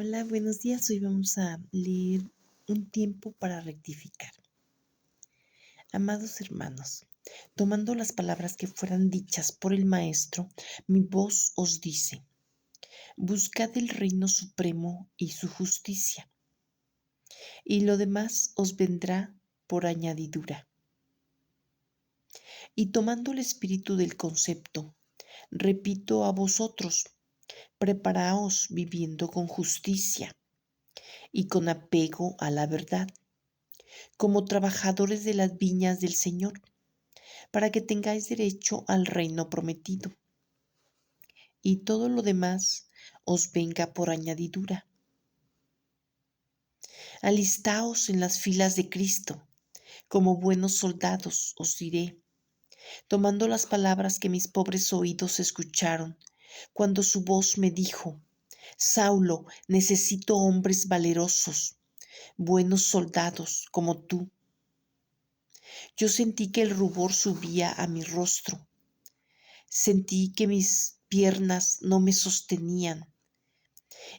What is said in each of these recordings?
Hola, buenos días. Hoy vamos a leer un tiempo para rectificar. Amados hermanos, tomando las palabras que fueran dichas por el Maestro, mi voz os dice, buscad el reino supremo y su justicia, y lo demás os vendrá por añadidura. Y tomando el espíritu del concepto, repito a vosotros, preparaos viviendo con justicia y con apego a la verdad, como trabajadores de las viñas del Señor, para que tengáis derecho al reino prometido, y todo lo demás os venga por añadidura. Alistaos en las filas de Cristo, como buenos soldados os diré, tomando las palabras que mis pobres oídos escucharon, cuando su voz me dijo, Saulo, necesito hombres valerosos, buenos soldados como tú. Yo sentí que el rubor subía a mi rostro. Sentí que mis piernas no me sostenían.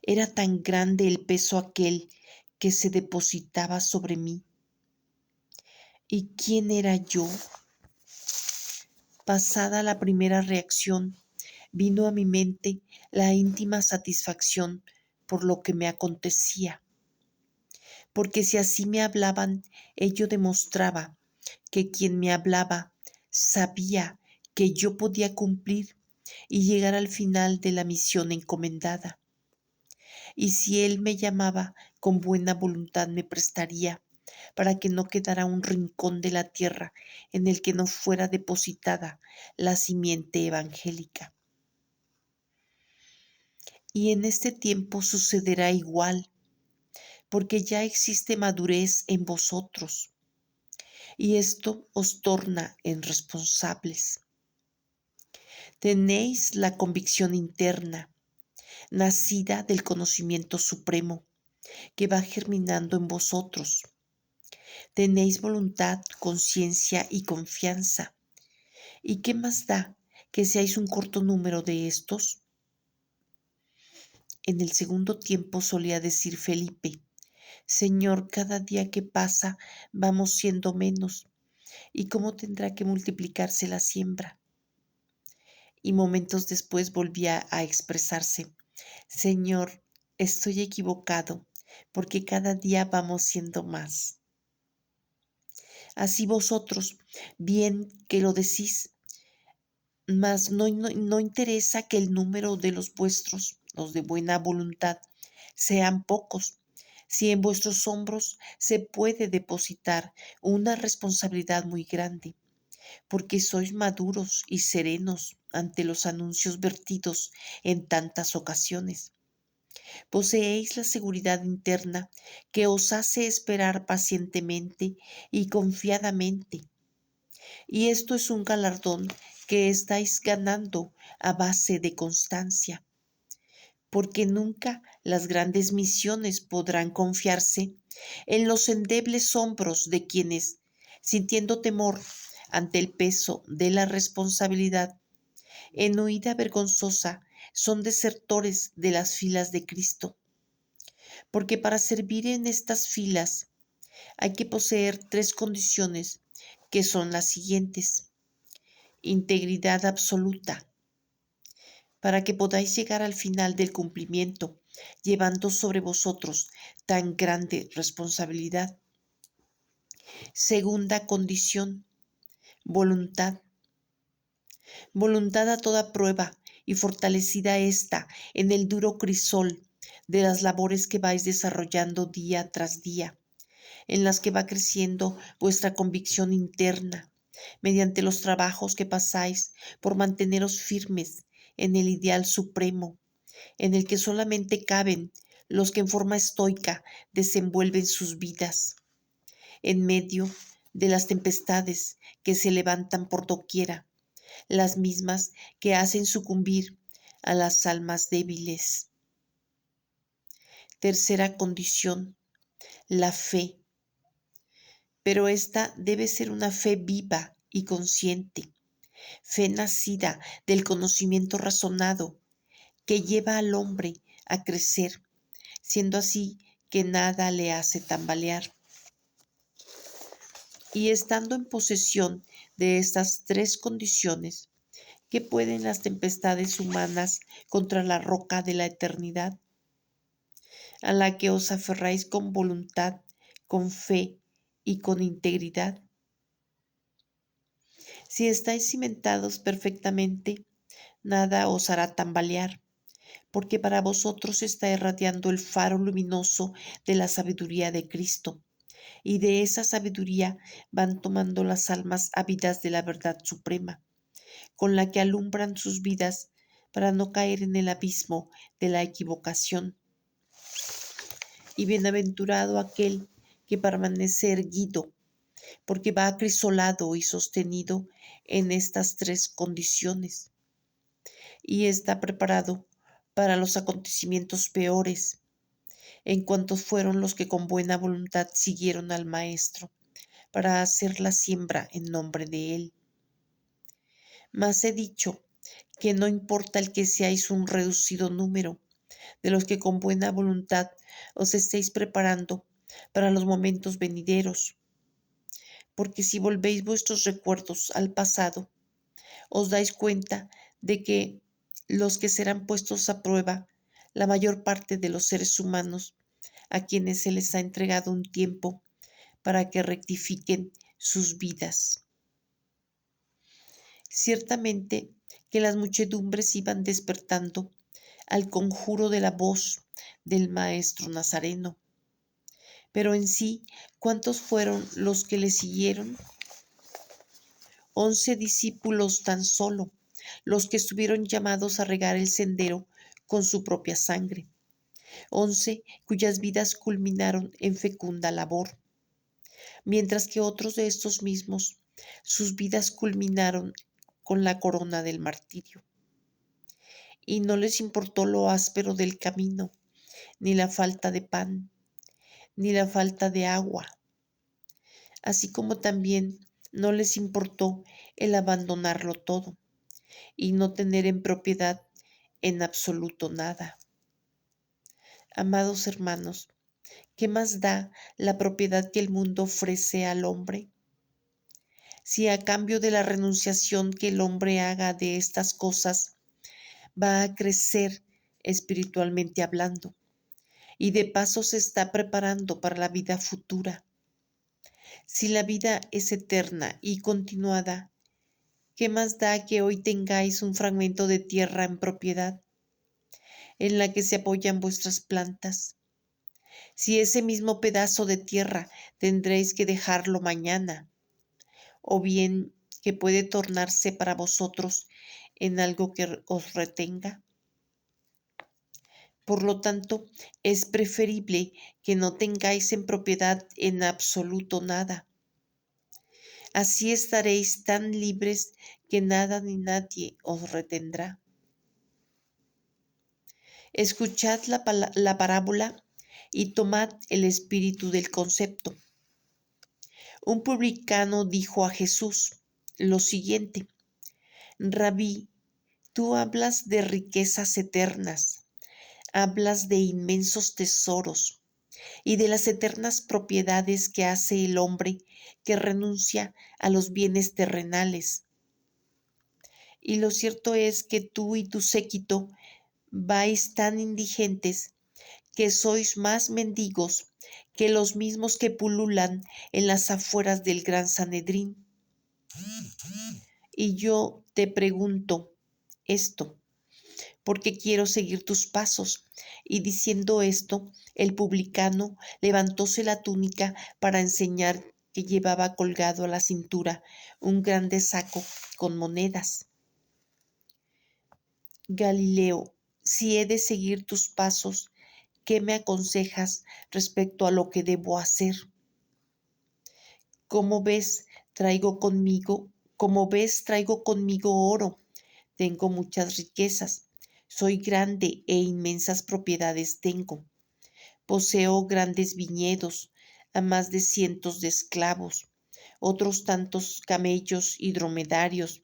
Era tan grande el peso aquel que se depositaba sobre mí. ¿Y quién era yo? Pasada la primera reacción, vino a mi mente la íntima satisfacción por lo que me acontecía. Porque si así me hablaban, ello demostraba que quien me hablaba sabía que yo podía cumplir y llegar al final de la misión encomendada. Y si él me llamaba, con buena voluntad me prestaría, para que no quedara un rincón de la tierra en el que no fuera depositada la simiente evangélica. Y en este tiempo sucederá igual, porque ya existe madurez en vosotros, y esto os torna en responsables. Tenéis la convicción interna, nacida del conocimiento supremo, que va germinando en vosotros. Tenéis voluntad, conciencia y confianza. ¿Y qué más da que seáis un corto número de estos? En el segundo tiempo solía decir Felipe, Señor, cada día que pasa vamos siendo menos, ¿y cómo tendrá que multiplicarse la siembra? Y momentos después volvía a expresarse, Señor, estoy equivocado, porque cada día vamos siendo más. Así vosotros, bien que lo decís, mas no interesa que el número de los vuestros, los de buena voluntad, sean pocos, si en vuestros hombros se puede depositar una responsabilidad muy grande, porque sois maduros y serenos ante los anuncios vertidos en tantas ocasiones. Poseéis la seguridad interna que os hace esperar pacientemente y confiadamente. Y esto es un galardón que estáis ganando a base de constancia, porque nunca las grandes misiones podrán confiarse en los endebles hombros de quienes, sintiendo temor ante el peso de la responsabilidad, en huida vergonzosa, son desertores de las filas de Cristo. Porque para servir en estas filas hay que poseer tres condiciones que son las siguientes. Integridad absoluta, para que podáis llegar al final del cumplimiento, llevando sobre vosotros tan grande responsabilidad. Segunda condición, voluntad. Voluntad a toda prueba y fortalecida ésta en el duro crisol de las labores que vais desarrollando día tras día, en las que va creciendo vuestra convicción interna, mediante los trabajos que pasáis por manteneros firmes en el ideal supremo, en el que solamente caben los que en forma estoica desenvuelven sus vidas, en medio de las tempestades que se levantan por doquiera, las mismas que hacen sucumbir a las almas débiles. Tercera condición, la fe. Pero esta debe ser una fe viva y consciente, fe nacida del conocimiento razonado que lleva al hombre a crecer siendo así que nada le hace tambalear. Y estando en posesión de estas tres condiciones, ¿qué pueden las tempestades humanas contra la roca de la eternidad, a la que os aferráis con voluntad, con fe y con integridad? Si estáis cimentados perfectamente, nada os hará tambalear, porque para vosotros está irradiando el faro luminoso de la sabiduría de Cristo, y de esa sabiduría van tomando las almas ávidas de la verdad suprema, con la que alumbran sus vidas para no caer en el abismo de la equivocación. Y bienaventurado aquel que permanece erguido, porque va acrisolado y sostenido en estas tres condiciones, y está preparado para los acontecimientos peores, en cuanto fueron los que con buena voluntad siguieron al Maestro, para hacer la siembra en nombre de él. Mas he dicho que no importa el que seáis un reducido número de los que con buena voluntad os estéis preparando para los momentos venideros, porque si volvéis vuestros recuerdos al pasado, os dais cuenta de que los que serán puestos a prueba, la mayor parte de los seres humanos, a quienes se les ha entregado un tiempo para que rectifiquen sus vidas. Ciertamente que las muchedumbres iban despertando al conjuro de la voz del Maestro Nazareno. Pero en sí, ¿cuántos fueron los que le siguieron? 11 discípulos tan solo, los que estuvieron llamados a regar el sendero con su propia sangre. 11 cuyas vidas culminaron en fecunda labor, mientras que otros de estos mismos, sus vidas culminaron con la corona del martirio. Y no les importó lo áspero del camino, ni la falta de pan, ni la falta de agua, así como también no les importó el abandonarlo todo y no tener en propiedad en absoluto nada. Amados hermanos, ¿qué más da la propiedad que el mundo ofrece al hombre? Si a cambio de la renunciación que el hombre haga de estas cosas, va a crecer espiritualmente hablando, y de paso se está preparando para la vida futura. Si la vida es eterna y continuada, ¿qué más da que hoy tengáis un fragmento de tierra en propiedad, en la que se apoyan vuestras plantas? Si ese mismo pedazo de tierra tendréis que dejarlo mañana, o bien que puede tornarse para vosotros en algo que os retenga. Por lo tanto, es preferible que no tengáis en propiedad en absoluto nada. Así estaréis tan libres que nada ni nadie os retendrá. Escuchad la parábola y tomad el espíritu del concepto. Un publicano dijo a Jesús lo siguiente: Rabí, tú hablas de riquezas eternas, hablas de inmensos tesoros y de las eternas propiedades que hace el hombre que renuncia a los bienes terrenales. Y lo cierto es que tú y tu séquito vais tan indigentes que sois más mendigos que los mismos que pululan en las afueras del gran Sanedrín. Y yo te pregunto esto, porque quiero seguir tus pasos. Y diciendo esto, el publicano levantóse la túnica para enseñar que llevaba colgado a la cintura un grande saco con monedas. Galileo, si he de seguir tus pasos, ¿qué me aconsejas respecto a lo que debo hacer? Como ves, traigo conmigo oro, tengo muchas riquezas, soy grande e inmensas propiedades tengo. Poseo grandes viñedos, a más de cientos de esclavos, otros tantos camellos y dromedarios.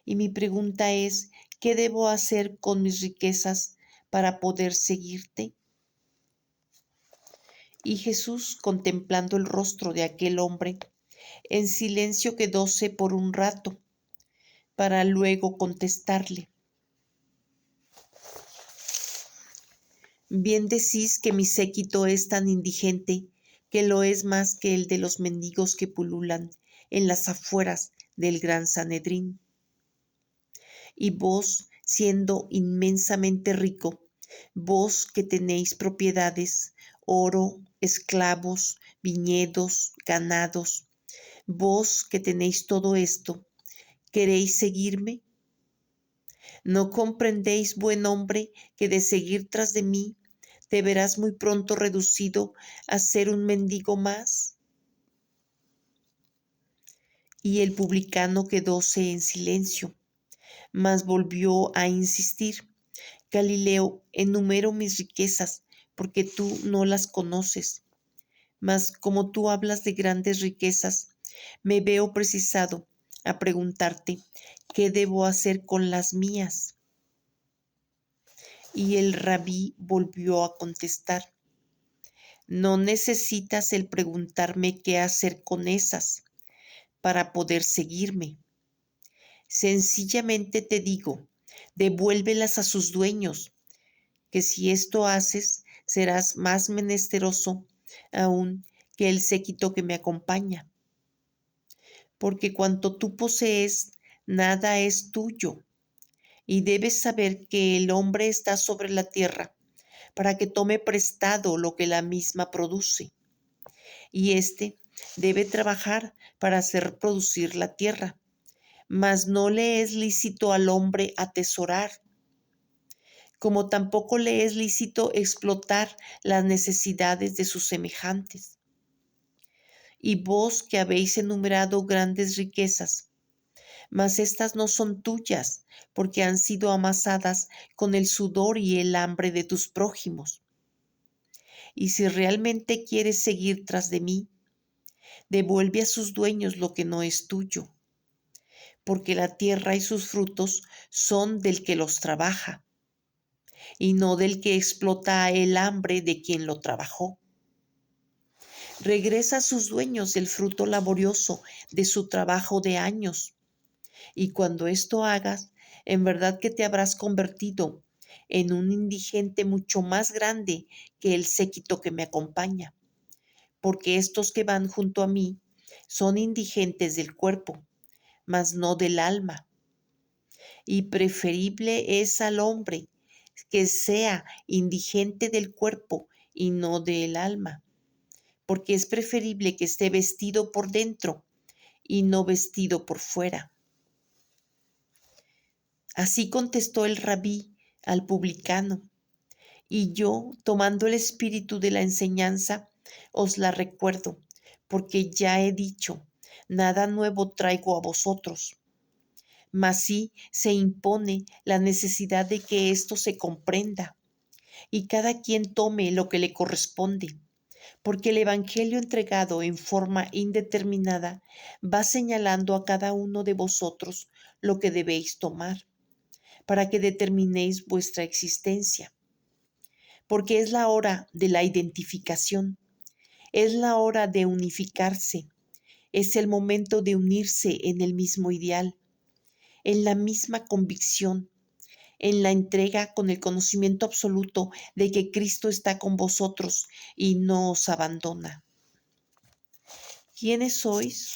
Y mi pregunta es, ¿qué debo hacer con mis riquezas para poder seguirte? Y Jesús, contemplando el rostro de aquel hombre, en silencio quedóse por un rato, para luego contestarle: bien decís que mi séquito es tan indigente que lo es más que el de los mendigos que pululan en las afueras del gran Sanedrín. Y vos, siendo inmensamente rico, vos que tenéis propiedades, oro, esclavos, viñedos, ganados, vos que tenéis todo esto, ¿queréis seguirme? ¿No comprendéis, buen hombre, que de seguir tras de mí te verás muy pronto reducido a ser un mendigo más? Y el publicano quedóse en silencio, mas volvió a insistir: Galileo, enumero mis riquezas, porque tú no las conoces. Mas como tú hablas de grandes riquezas, me veo precisado a preguntarte, ¿qué debo hacer con las mías? Y el rabí volvió a contestar: no necesitas el preguntarme qué hacer con esas para poder seguirme. Sencillamente te digo, devuélvelas a sus dueños, que si esto haces, serás más menesteroso aún que el séquito que me acompaña. Porque cuanto tú posees, nada es tuyo, y debes saber que el hombre está sobre la tierra para que tome prestado lo que la misma produce, y éste debe trabajar para hacer producir la tierra, mas no le es lícito al hombre atesorar, como tampoco le es lícito explotar las necesidades de sus semejantes. Y vos que habéis enumerado grandes riquezas, mas estas no son tuyas, porque han sido amasadas con el sudor y el hambre de tus prójimos. Y si realmente quieres seguir tras de mí, devuelve a sus dueños lo que no es tuyo, porque la tierra y sus frutos son del que los trabaja, y no del que explota el hambre de quien lo trabajó. Regresa a sus dueños el fruto laborioso de su trabajo de años, y cuando esto hagas, en verdad que te habrás convertido en un indigente mucho más grande que el séquito que me acompaña, porque estos que van junto a mí son indigentes del cuerpo, mas no del alma. Y preferible es al hombre que sea indigente del cuerpo y no del alma, porque es preferible que esté vestido por dentro y no vestido por fuera. Así contestó el rabí al publicano, y yo, tomando el espíritu de la enseñanza, os la recuerdo, porque ya he dicho, nada nuevo traigo a vosotros. Mas sí se impone la necesidad de que esto se comprenda, y cada quien tome lo que le corresponde, porque el Evangelio entregado en forma indeterminada va señalando a cada uno de vosotros lo que debéis tomar, para que determinéis vuestra existencia. Porque es la hora de la identificación, es la hora de unificarse, es el momento de unirse en el mismo ideal, en la misma convicción, en la entrega con el conocimiento absoluto de que Cristo está con vosotros y no os abandona. ¿Quiénes sois?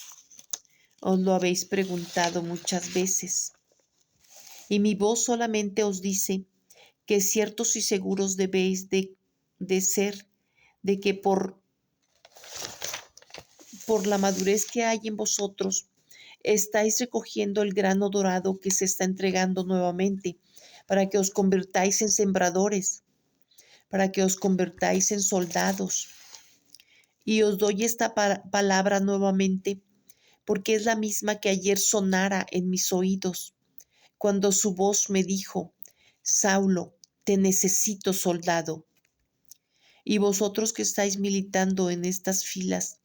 Os lo habéis preguntado muchas veces, y mi voz solamente os dice que ciertos y seguros debéis de ser, de que por la madurez que hay en vosotros, estáis recogiendo el grano dorado que se está entregando nuevamente, para que os convirtáis en sembradores, para que os convirtáis en soldados. Y os doy esta palabra nuevamente, porque es la misma que ayer sonara en mis oídos, cuando su voz me dijo: Saulo, te necesito, soldado. Y vosotros que estáis militando en estas filas,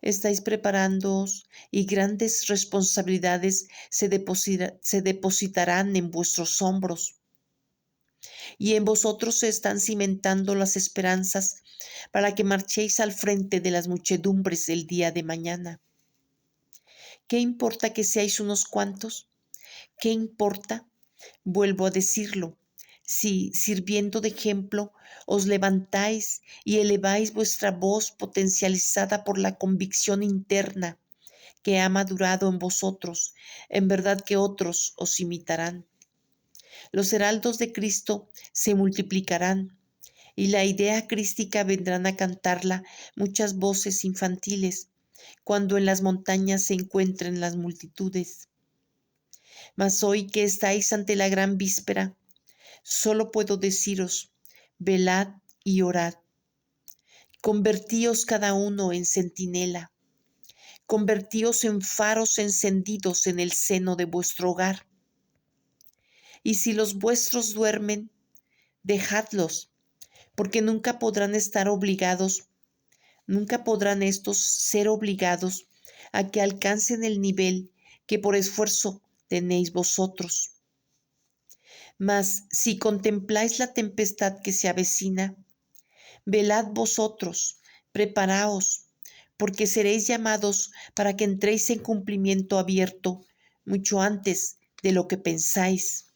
estáis preparándoos y grandes responsabilidades se depositarán en vuestros hombros. y en vosotros se están cimentando las esperanzas para que marchéis al frente de las muchedumbres el día de mañana. ¿Qué importa que seáis unos cuantos? ¿Qué importa? Vuelvo a decirlo. Si, sirviendo de ejemplo, os levantáis y eleváis vuestra voz potencializada por la convicción interna que ha madurado en vosotros, en verdad que otros os imitarán. Los heraldos de Cristo se multiplicarán y la idea crística vendrán a cantarla muchas voces infantiles cuando en las montañas se encuentren las multitudes. Mas hoy que estáis ante la gran víspera, solo puedo deciros, velad y orad. Convertíos cada uno en centinela. Convertíos en faros encendidos en el seno de vuestro hogar. Y si los vuestros duermen, dejadlos, porque nunca podrán estos ser obligados a que alcancen el nivel que por esfuerzo tenéis vosotros. Mas si contempláis la tempestad que se avecina, velad vosotros, preparaos, porque seréis llamados para que entréis en cumplimiento abierto mucho antes de lo que pensáis.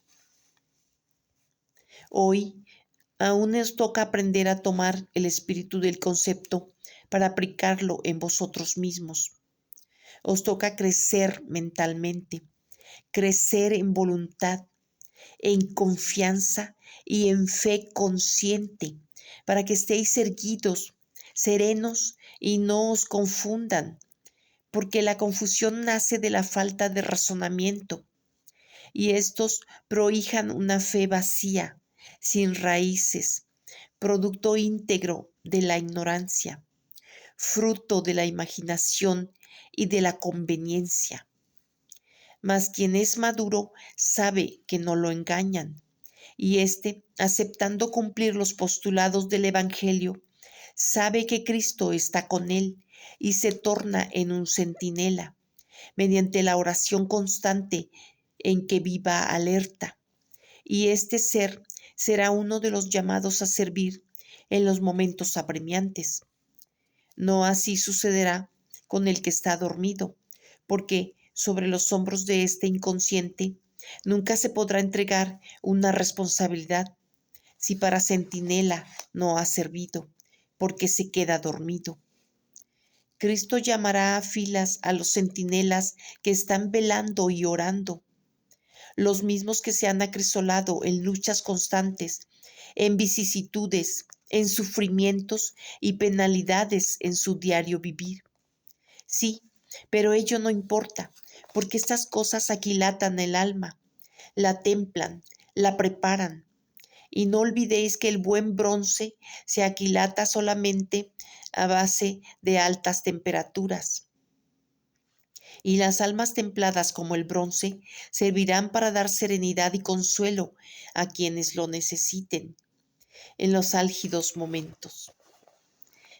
Hoy aún os toca aprender a tomar el espíritu del concepto para aplicarlo en vosotros mismos. Os toca crecer mentalmente, crecer en voluntad, en confianza y en fe consciente, para que estéis erguidos, serenos y no os confundan, porque la confusión nace de la falta de razonamiento, y estos prohijan una fe vacía, sin raíces, producto íntegro de la ignorancia, fruto de la imaginación y de la conveniencia. Mas quien es maduro sabe que no lo engañan, y éste, aceptando cumplir los postulados del Evangelio, sabe que Cristo está con él y se torna en un centinela, mediante la oración constante en que viva alerta. Y este ser será uno de los llamados a servir en los momentos apremiantes. No así sucederá con el que está dormido, porque sobre los hombros de este inconsciente nunca se podrá entregar una responsabilidad si para centinela no ha servido, porque se queda dormido. Cristo llamará a filas a los centinelas que están velando y orando, los mismos que se han acrisolado en luchas constantes, en vicisitudes, en sufrimientos y penalidades en su diario vivir. Sí, pero ello no importa, porque estas cosas aquilatan el alma, la templan, la preparan. Y no olvidéis que el buen bronce se aquilata solamente a base de altas temperaturas. Y las almas templadas como el bronce servirán para dar serenidad y consuelo a quienes lo necesiten en los álgidos momentos.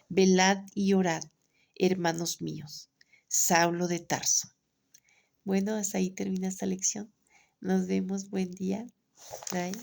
Velad y orad, hermanos míos. Saulo de Tarso. Bueno, hasta ahí termina esta lección. Nos vemos. Buen día. Bye.